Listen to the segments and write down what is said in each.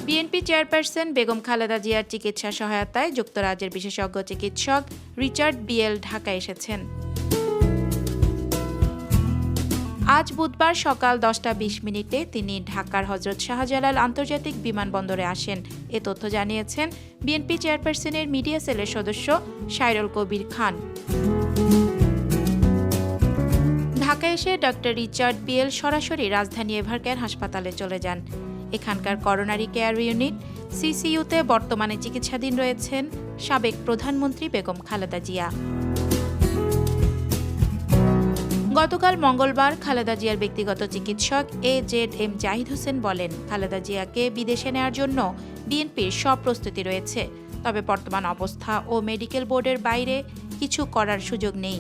BNP chairperson Begum Khaleda জিয়ার চিকিৎসা সহায়তায় যুক্তরাজ্যের বিশেষজ্ঞ চিকিৎসক রিচার্ড বিয়েল ঢাকায় এসেছেন। আজ বুধবার সকাল 10:20 তিনি ঢাকার হযরত শাহজালাল আন্তর্জাতিক বিমানবন্দরে আসেন। এ তথ্য জানিয়েছেন বিএনপি চেয়ারপারসনের মিডিয়া সেলের সদস্য সাইরুল কবির খান। ঢাকায় এসে ডক্টর রিচার্ড বিয়েল সরাসরি রাজধানী এভারকেয়ার হাসপাতালে চলে যান। এখানকার করোনারি কেয়ার ইউনিট সিসিইউতে বর্তমানে চিকিৎসাধীন রয়েছেন সাবেক প্রধানমন্ত্রী বেগম খালেদা জিয়া। গতকাল মঙ্গলবার খালেদা জিয়ার ব্যক্তিগত চিকিৎসক AZM জাহিদ হোসেন বলেন, খালেদা জিয়াকে বিদেশে নেওয়ার জন্য বিএনপির সব প্রস্তুতি রয়েছে, তবে বর্তমান অবস্থা ও মেডিকেল বোর্ডের বাইরে কিছু করার সুযোগ নেই।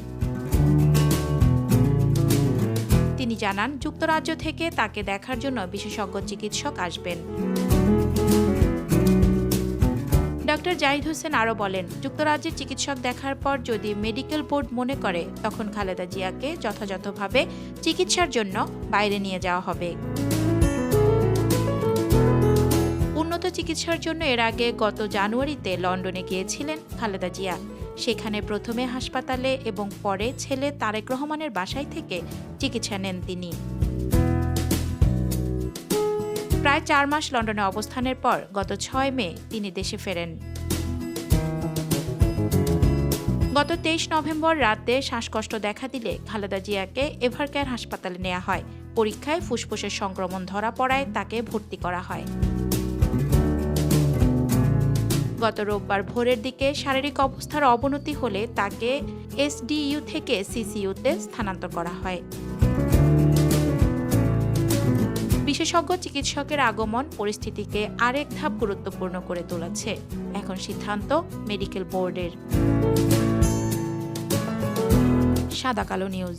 তিনি জানান, যুক্তরাজ্য থেকে তাকে দেখার জন্য বিশেষজ্ঞ চিকিৎসক আসবেন। ডক্টর জাহিদ হোসেন আরও বলেন, যুক্তরাজ্যের চিকিৎসক দেখার পর যদি মেডিকেল বোর্ড মনে করে, তখন খালেদা জিয়াকে যথাযথভাবে চিকিৎসার জন্য বাইরে নিয়ে যাওয়া হবে। উন্নত চিকিৎসার জন্য এর আগে গত জানুয়ারিতে লন্ডনে গিয়েছিলেন খালেদা জিয়া। সেখানে প্রথমে হাসপাতালে এবং পরে ছেলে তারেক রহমানের বাসায় থেকে চিকিৎসা নেন তিনি। প্রায় 4 মাস লন্ডনে অবস্থানের পর গত 6 মে তিনি দেশে ফেরেন। গত 23 নভেম্বর রাতে শ্বাসকষ্ট দেখা দিলে খালেদা জিয়াকে এভারকেয়ার হাসপাতালে নেওয়া হয়। পরীক্ষায় ফুসফুসের সংক্রমণ ধরা পড়ায় তাকে ভর্তি করা হয়। গত রোববার ভোরের দিকে শারীরিক অবস্থার অবনতি হলে তাকে SDU থেকে CCUতে স্থানান্তর করা হয়। বিশেষজ্ঞ চিকিৎসকের আগমন পরিস্থিতিকে আরেক ধাপ গুরুত্বপূর্ণ করে তুলেছে। এখন সিদ্ধান্ত মেডিকেল বোর্ডের। সাদা কালো নিউজ।